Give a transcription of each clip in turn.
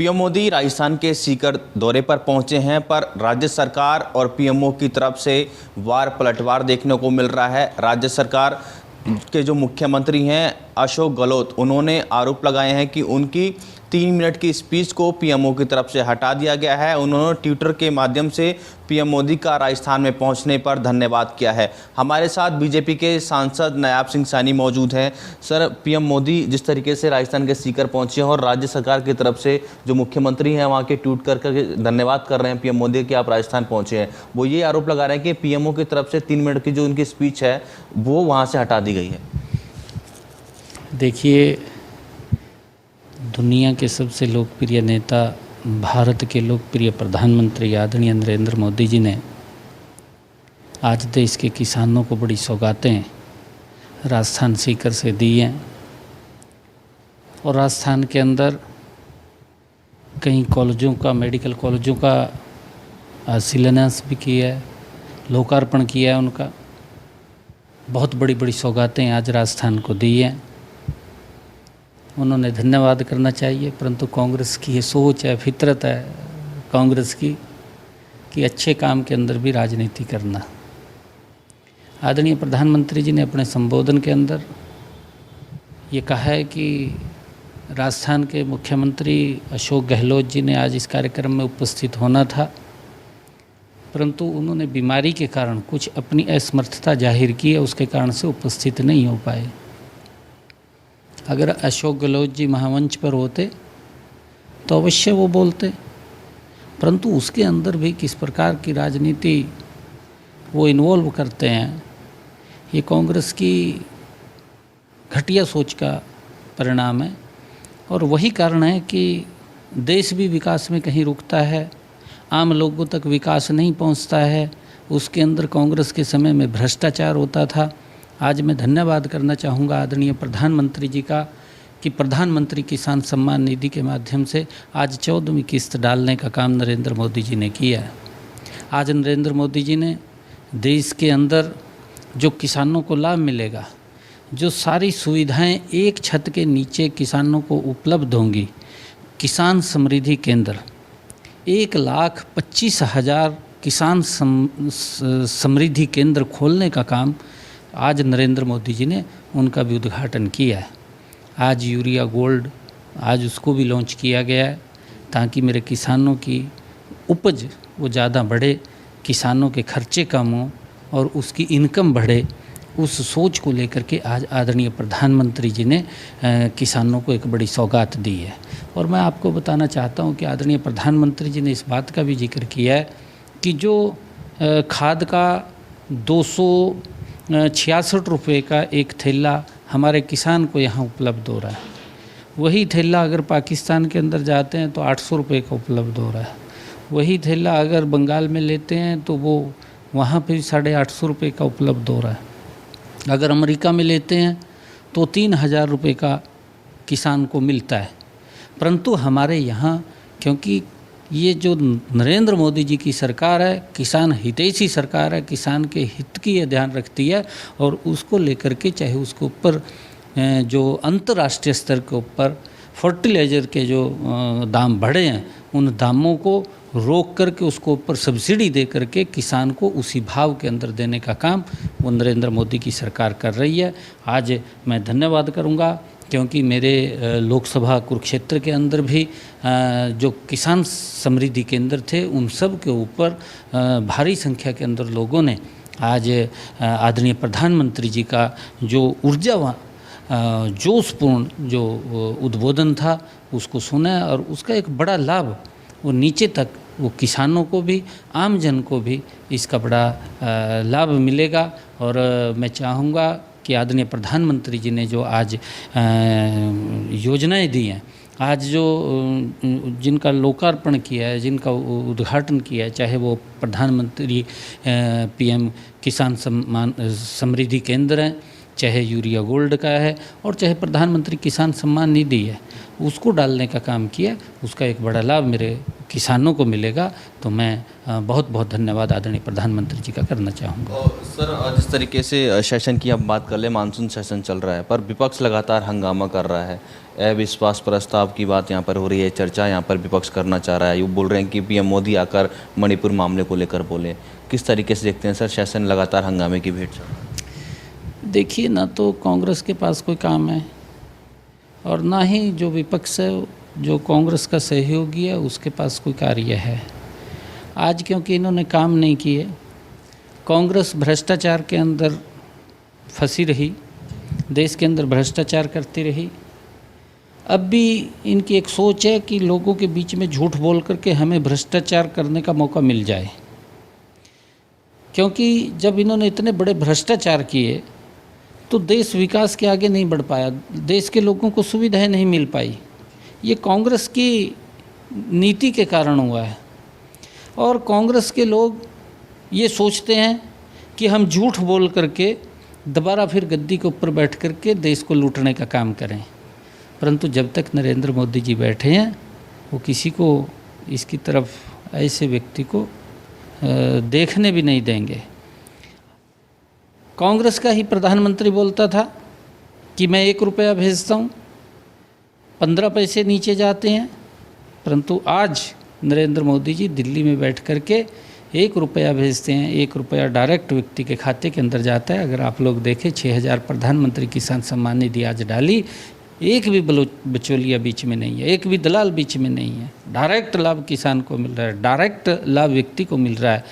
PM Modi Rajasthan के सीकर दौरे पर पहुंचे हैं, पर राज्य सरकार और पीएमओ की तरफ से वार पलटवार देखने को मिल रहा है। राज्य सरकार के जो मुख्यमंत्री हैं अशोक गहलोत, उन्होंने आरोप लगाए हैं कि उनकी 3 मिनट की स्पीच को पीएमओ की तरफ से हटा दिया गया है। उन्होंने ट्विटर के माध्यम से पीएम मोदी का राजस्थान में पहुंचने पर धन्यवाद किया है। हमारे साथ बीजेपी के सांसद नायाब सिंह सैनी मौजूद हैं। सर, पीएम मोदी जिस तरीके से राजस्थान के सीकर पहुंचे हैं और राज्य सरकार की तरफ से जो मुख्यमंत्री हैं वहाँ के ट्वीट करके धन्यवाद कर रहे हैं पीएम मोदी कि आप राजस्थान पहुँचे हैं, वो ये आरोप लगा रहे हैं कि पीएमओ की तरफ से 3 मिनट की जो उनकी स्पीच है वो वहाँ से हटा दी गई है। देखिए, दुनिया के सबसे लोकप्रिय नेता, भारत के लोकप्रिय प्रधानमंत्री आदरणीय नरेंद्र मोदी जी ने आज देश के किसानों को बड़ी सौगातें राजस्थान सीकर से दी हैं और राजस्थान के अंदर कई कॉलेजों का, मेडिकल कॉलेजों का शिलान्यास भी किया है, लोकार्पण किया है। उनका बहुत बड़ी बड़ी सौगातें आज राजस्थान को दी हैं। उन्होंने धन्यवाद करना चाहिए, परंतु कांग्रेस की ये सोच है, फितरत है कांग्रेस की कि अच्छे काम के अंदर भी राजनीति करना। आदरणीय प्रधानमंत्री जी ने अपने संबोधन के अंदर ये कहा है कि राजस्थान के मुख्यमंत्री अशोक गहलोत जी ने आज इस कार्यक्रम में उपस्थित होना था, परंतु उन्होंने बीमारी के कारण कुछ अपनी असमर्थता जाहिर की है, उसके कारण से उपस्थित नहीं हो पाए। अगर अशोक गहलोत जी महामंच पर होते तो अवश्य वो बोलते, परंतु उसके अंदर भी किस प्रकार की राजनीति वो इन्वॉल्व करते हैं, ये कांग्रेस की घटिया सोच का परिणाम है। और वही कारण है कि देश भी विकास में कहीं रुकता है, आम लोगों तक विकास नहीं पहुंचता है। उसके अंदर कांग्रेस के समय में भ्रष्टाचार होता था। आज मैं धन्यवाद करना चाहूँगा आदरणीय प्रधानमंत्री जी का कि प्रधानमंत्री किसान सम्मान निधि के माध्यम से आज 14वीं किस्त डालने का काम नरेंद्र मोदी जी ने किया है। आज नरेंद्र मोदी जी ने देश के अंदर जो किसानों को लाभ मिलेगा, जो सारी सुविधाएं एक छत के नीचे किसानों को उपलब्ध होंगी, किसान समृद्धि केंद्र 1,25,000 किसान समृद्धि केंद्र खोलने का काम आज नरेंद्र मोदी जी ने उनका भी उद्घाटन किया है। आज यूरिया गोल्ड आज उसको भी लॉन्च किया गया है ताकि मेरे किसानों की उपज वो ज़्यादा बढ़े, किसानों के खर्चे कम हों और उसकी इनकम बढ़े। उस सोच को लेकर के आज आदरणीय प्रधानमंत्री जी ने किसानों को एक बड़ी सौगात दी है। और मैं आपको बताना चाहता हूं कि आदरणीय प्रधानमंत्री जी ने इस बात का भी जिक्र किया है कि जो खाद का 266 रुपये का एक थैला हमारे किसान को यहाँ उपलब्ध हो रहा है, वही थैला अगर पाकिस्तान के अंदर जाते हैं तो 800 रुपये का उपलब्ध हो रहा है। वही थैला अगर बंगाल में लेते हैं तो वो वहाँ पे 850 रुपये का उपलब्ध हो रहा है। अगर अमेरिका में लेते हैं तो 3000 रुपये का किसान को मिलता है। परंतु हमारे यहाँ, क्योंकि ये जो नरेंद्र मोदी जी की सरकार है, किसान हितैषी सरकार है, किसान के हित की ये ध्यान रखती है और उसको लेकर के चाहे उसके ऊपर जो अंतर्राष्ट्रीय स्तर के ऊपर फर्टिलाइज़र के जो दाम बढ़े हैं, उन दामों को रोक करके उसको ऊपर सब्सिडी दे करके किसान को उसी भाव के अंदर देने का काम वो नरेंद्र मोदी की सरकार कर रही है। आज मैं धन्यवाद करूंगा क्योंकि मेरे लोकसभा कुरुक्षेत्र के अंदर भी जो किसान समृद्धि केंद्र थे, उन सब के ऊपर भारी संख्या के अंदर लोगों ने आज आदरणीय प्रधानमंत्री जी का जो ऊर्जावान जोशपूर्ण जो उद्बोधन था उसको सुना और उसका एक बड़ा लाभ वो नीचे तक वो किसानों को भी, आम जन को भी इसका बड़ा लाभ मिलेगा। और मैं चाहूँगा कि आदरणीय प्रधानमंत्री जी ने जो आज योजनाएं दी हैं, आज जो जिनका लोकार्पण किया है, जिनका उद्घाटन किया है, चाहे वो प्रधानमंत्री पीएम किसान सम्मान समृद्धि केंद्र हैं, चाहे यूरिया गोल्ड का है और चाहे प्रधानमंत्री किसान सम्मान निधि है, उसको डालने का काम किया, उसका एक बड़ा लाभ मेरे किसानों को मिलेगा। तो मैं बहुत बहुत धन्यवाद आदरणीय प्रधानमंत्री जी का करना चाहूँगा। सर, जिस तरीके से सेशन की आप बात कर ले, मानसून सेशन चल रहा है पर विपक्ष लगातार हंगामा कर रहा है। अविश्वास प्रस्ताव की बात यहाँ पर हो रही है, चर्चा यहाँ पर विपक्ष करना चाह रहा है। ये बोल रहे हैं कि पीएम मोदी आकर मणिपुर मामले को लेकर बोले। किस तरीके से देखते हैं सर, सेशन लगातार हंगामे की भेंट चल रहा है? देखिए, ना तो कांग्रेस के पास कोई काम है और ना ही जो विपक्ष है, जो कांग्रेस का सहयोगी है, उसके पास कोई कार्य है आज, क्योंकि इन्होंने काम नहीं किए। कांग्रेस भ्रष्टाचार के अंदर फंसी रही, देश के अंदर भ्रष्टाचार करती रही। अब भी इनकी एक सोच है कि लोगों के बीच में झूठ बोल करके हमें भ्रष्टाचार करने का मौका मिल जाए, क्योंकि जब इन्होंने इतने बड़े भ्रष्टाचार किए तो देश विकास के आगे नहीं बढ़ पाया, देश के लोगों को सुविधाएं नहीं मिल पाई। ये कांग्रेस की नीति के कारण हुआ है। और कांग्रेस के लोग ये सोचते हैं कि हम झूठ बोल करके दोबारा फिर गद्दी के ऊपर बैठ करके देश को लूटने का काम करें, परंतु जब तक नरेंद्र मोदी जी बैठे हैं वो किसी को इसकी तरफ, ऐसे व्यक्ति को देखने भी नहीं देंगे। कांग्रेस का ही प्रधानमंत्री बोलता था कि मैं 1 रुपया भेजता हूँ, 15 पैसे नीचे जाते हैं, परंतु आज नरेंद्र मोदी जी दिल्ली में बैठ करके 1 रुपया भेजते हैं। 1 रुपया डायरेक्ट व्यक्ति के खाते के अंदर जाता है। अगर आप लोग देखें, 6000 प्रधानमंत्री किसान सम्मान निधि आज डाली, एक भी बचौलिया बीच में नहीं है, एक भी दलाल बीच में नहीं है। डायरेक्ट लाभ किसान को मिल रहा है, डायरेक्ट लाभ व्यक्ति को मिल रहा है।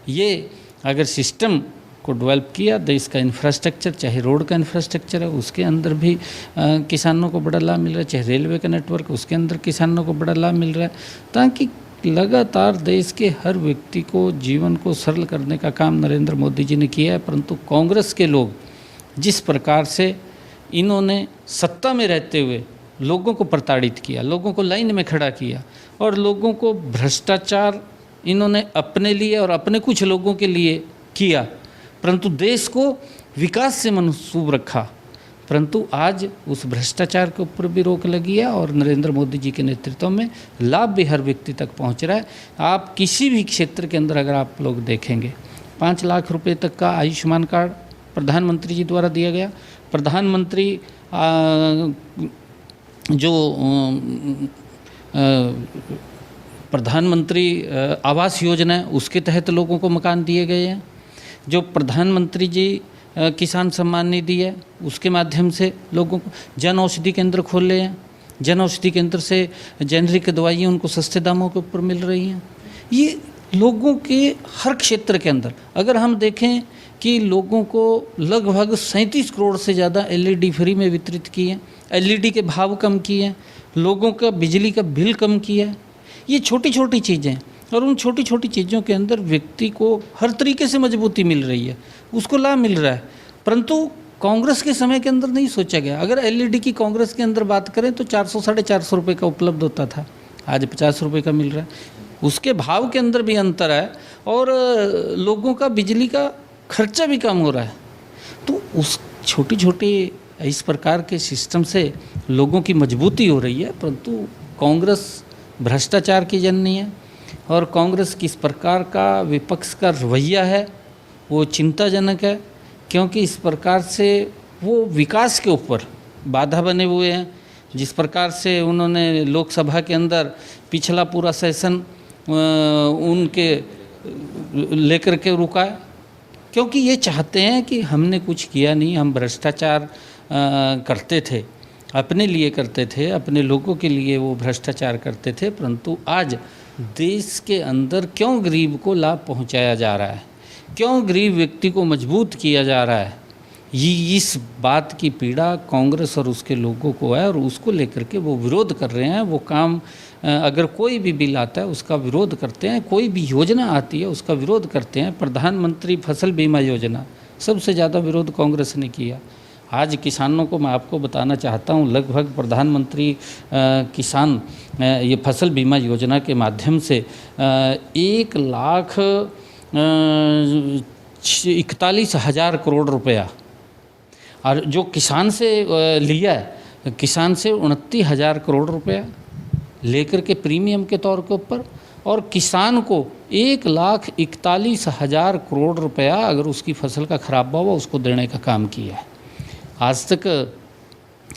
ये अगर सिस्टम को डेवलप किया, देश का इंफ्रास्ट्रक्चर, चाहे रोड का इंफ्रास्ट्रक्चर है, उसके अंदर भी किसानों को बड़ा लाभ मिल रहा है, चाहे रेलवे का नेटवर्क, उसके अंदर किसानों को बड़ा लाभ मिल रहा है, ताकि लगातार देश के हर व्यक्ति को, जीवन को सरल करने का काम नरेंद्र मोदी जी ने किया है। परंतु कांग्रेस के लोग जिस प्रकार से इन्होंने सत्ता में रहते हुए लोगों को प्रताड़ित किया, लोगों को लाइन में खड़ा किया और लोगों को भ्रष्टाचार इन्होंने अपने लिए और अपने कुछ लोगों के लिए किया, परंतु देश को विकास से मनसूब रखा। परंतु आज उस भ्रष्टाचार के ऊपर भी रोक लगी है और नरेंद्र मोदी जी के नेतृत्व में लाभ भी हर व्यक्ति तक पहुंच रहा है। आप किसी भी क्षेत्र के अंदर अगर आप लोग देखेंगे, 5 लाख रुपए तक का आयुष्मान कार्ड प्रधानमंत्री जी द्वारा दिया गया। प्रधानमंत्री प्रधानमंत्री आवास योजना है, उसके तहत लोगों को मकान दिए गए हैं। जो प्रधानमंत्री जी किसान सम्मान निधि है, उसके माध्यम से लोगों को जन औषधि केंद्र खोले हैं। जन औषधि केंद्र से जेनरिक दवाइयाँ उनको सस्ते दामों के ऊपर मिल रही हैं। ये लोगों के हर क्षेत्र के अंदर अगर हम देखें कि लोगों को लगभग 37 करोड़ से ज़्यादा LED फ्री में वितरित किए हैं, LED के भाव कम किए हैं, लोगों का बिजली का बिल कम किया है। ये छोटी छोटी चीज़ें, और उन छोटी छोटी चीज़ों के अंदर व्यक्ति को हर तरीके से मजबूती मिल रही है, उसको लाभ मिल रहा है। परंतु कांग्रेस के समय के अंदर नहीं सोचा गया। अगर LED की कांग्रेस के अंदर बात करें तो 400 साढ़े 400 रुपये का उपलब्ध होता था, आज 50 रुपये का मिल रहा है। उसके भाव के अंदर भी अंतर है और लोगों का बिजली का खर्चा भी कम हो रहा है। तो उस छोटी छोटी इस प्रकार के सिस्टम से लोगों की मजबूती हो रही है, परंतु कांग्रेस भ्रष्टाचार की जननी है और कांग्रेस किस प्रकार का विपक्ष का रवैया है वो चिंताजनक है, क्योंकि इस प्रकार से वो विकास के ऊपर बाधा बने हुए हैं। जिस प्रकार से उन्होंने लोकसभा के अंदर पिछला पूरा सेशन उनके लेकर के रुका है, क्योंकि ये चाहते हैं कि हमने कुछ किया नहीं, हम भ्रष्टाचार करते थे, अपने लिए करते थे, अपने लोगों के लिए वो भ्रष्टाचार करते थे। परंतु आज देश के अंदर क्यों गरीब को लाभ पहुंचाया जा रहा है, क्यों गरीब व्यक्ति को मजबूत किया जा रहा है, ये इस बात की पीड़ा कांग्रेस और उसके लोगों को है और उसको लेकर के वो विरोध कर रहे हैं। वो काम अगर कोई भी बिल आता है उसका विरोध करते हैं, कोई भी योजना आती है उसका विरोध करते हैं। प्रधानमंत्री फसल बीमा योजना सबसे ज़्यादा विरोध कांग्रेस ने किया। आज किसानों को मैं आपको बताना चाहता हूँ, लगभग प्रधानमंत्री किसान ये फसल बीमा योजना के माध्यम से 1,41,000 करोड़ रुपया, और जो किसान से लिया है, किसान से 29,000 करोड़ रुपया लेकर के प्रीमियम के तौर के ऊपर, और किसान को 1,41,000 करोड़ रुपया अगर उसकी फसल का खराब हुआ उसको देने का काम किया है। आज तक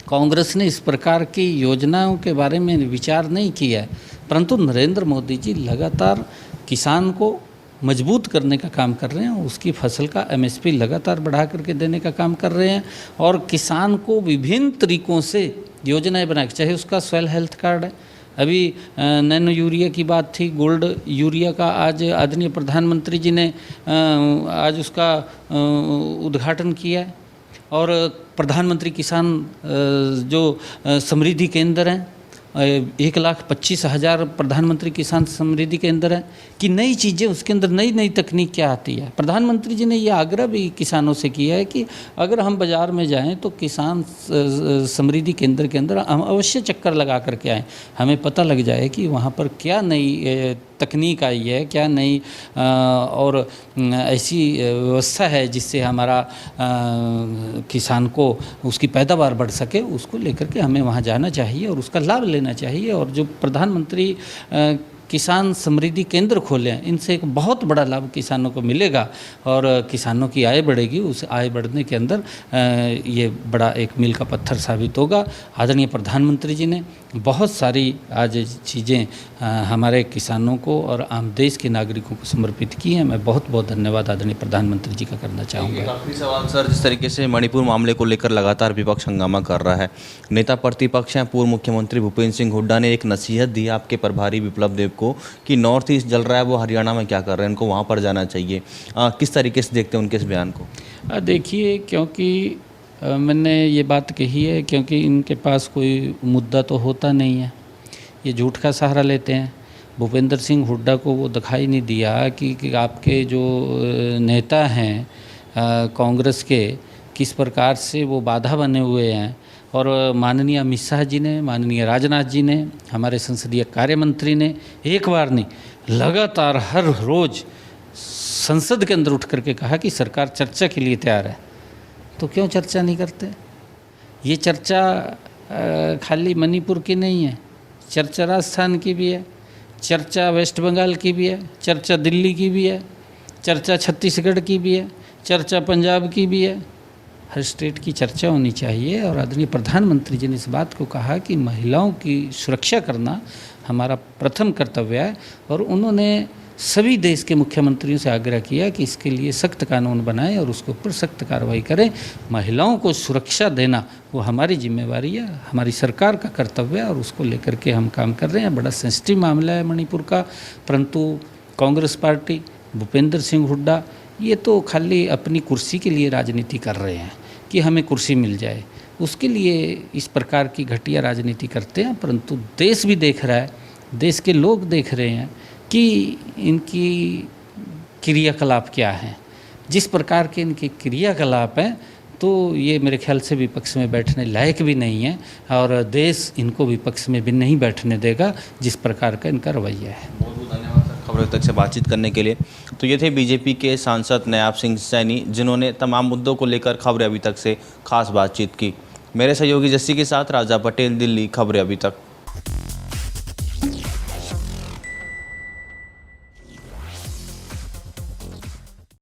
कांग्रेस ने इस प्रकार की योजनाओं के बारे में विचार नहीं किया है, परंतु नरेंद्र मोदी जी लगातार किसान को मजबूत करने का काम कर रहे हैं। उसकी फसल का एमएसपी लगातार बढ़ा करके देने का काम कर रहे हैं और किसान को विभिन्न तरीकों से योजनाएं बना के, चाहे उसका सॉइल हेल्थ कार्ड है, अभी नैनो यूरिया की बात थी, गोल्ड यूरिया का आज आदरणीय प्रधानमंत्री जी ने आज उसका उद्घाटन किया है। और प्रधानमंत्री किसान जो समृद्धि केंद्र हैं, 1,25,000 प्रधानमंत्री किसान समृद्धि केंद्र है कि नई चीज़ें उसके अंदर नई नई तकनीक क्या आती है। प्रधानमंत्री जी ने ये आग्रह भी किसानों से किया है कि अगर हम बाज़ार में जाएं तो किसान समृद्धि केंद्र के अंदर हम अवश्य चक्कर लगा करके आएँ, हमें पता लग जाए कि वहाँ पर क्या नई तकनीक आई है, क्या नई और ऐसी व्यवस्था है जिससे हमारा किसान को उसकी पैदावार बढ़ सके, उसको लेकर के हमें वहाँ जाना चाहिए और उसका लाभ लेना चाहिए। और जो प्रधानमंत्री किसान समृद्धि केंद्र खोले हैं, इनसे एक बहुत बड़ा लाभ किसानों को मिलेगा और किसानों की आय बढ़ेगी। उस आय बढ़ने के अंदर ये बड़ा एक मील का पत्थर साबित होगा। आदरणीय प्रधानमंत्री जी ने बहुत सारी आज चीज़ें हमारे किसानों को और आम देश के नागरिकों को समर्पित की हैं। मैं बहुत बहुत धन्यवाद आदरणीय प्रधानमंत्री जी का करना चाहूँगा। आखिरी सवाल सर, जिस तरीके से मणिपुर मामले को लेकर लगातार विपक्ष हंगामा कर रहा है, नेता प्रतिपक्ष हैं पूर्व मुख्यमंत्री भूपेंद्र सिंह हुड्डा ने एक नसीहत दी आपके प्रभारी विप्लव देव को कि नॉर्थ ईस्ट जल रहा है, वो हरियाणा में क्या कर रहे हैं, उनको वहाँ पर जाना चाहिए। किस तरीके से देखते हैं उनके इस बयान को? देखिए, क्योंकि मैंने ये बात कही है, क्योंकि इनके पास कोई मुद्दा तो होता नहीं है, ये झूठ का सहारा लेते हैं। भूपेंद्र सिंह हुड्डा को वो दिखाई नहीं दिया कि आपके जो नेता हैं कांग्रेस के, किस प्रकार से वो बाधा बने हुए हैं। और माननीय अमित शाह जी ने, माननीय राजनाथ जी ने, हमारे संसदीय कार्य मंत्री ने एक बार नहीं, लगातार हर रोज़ संसद के अंदर उठ करके कहा कि सरकार चर्चा के लिए तैयार है। तो क्यों चर्चा नहीं करते? ये चर्चा खाली मणिपुर की नहीं है, चर्चा राजस्थान की भी है, चर्चा वेस्ट बंगाल की भी है, चर्चा दिल्ली की भी है, चर्चा छत्तीसगढ़ की भी है, चर्चा पंजाब की भी है। हर स्टेट की चर्चा होनी चाहिए। और आदरणीय प्रधानमंत्री जी ने इस बात को कहा कि महिलाओं की सुरक्षा करना हमारा प्रथम कर्तव्य है। और उन्होंने सभी देश के मुख्यमंत्रियों से आग्रह किया कि इसके लिए सख्त कानून बनाएं और उसके ऊपर सख्त कार्रवाई करें। महिलाओं को सुरक्षा देना वो हमारी जिम्मेवारी है, हमारी सरकार का कर्तव्य है और उसको लेकर के हम काम कर रहे हैं। बड़ा सेंसिटिव मामला है मणिपुर का, परंतु कांग्रेस पार्टी, भूपेंद्र सिंह हुड्डा ये तो खाली अपनी कुर्सी के लिए राजनीति कर रहे हैं कि हमें कुर्सी मिल जाए, उसके लिए इस प्रकार की घटिया राजनीति करते हैं। परंतु देश भी देख रहा है, देश के लोग देख रहे हैं कि इनकी क्रियाकलाप क्या हैं। जिस प्रकार के इनके क्रियाकलाप हैं तो ये मेरे ख्याल से विपक्ष में बैठने लायक भी नहीं है और देश इनको विपक्ष में भी नहीं बैठने देगा जिस प्रकार का इनका रवैया है। बहुत बहुत धन्यवाद सर खबरों तक से बातचीत करने के लिए। तो ये थे बीजेपी के सांसद नायब सिंह सैनी, जिन्होंने तमाम मुद्दों को लेकर खबरें अभी तक से खास बातचीत की। मेरे सहयोगी जस्सी के साथ राजा पटेल, दिल्ली। खबरें अभी तक।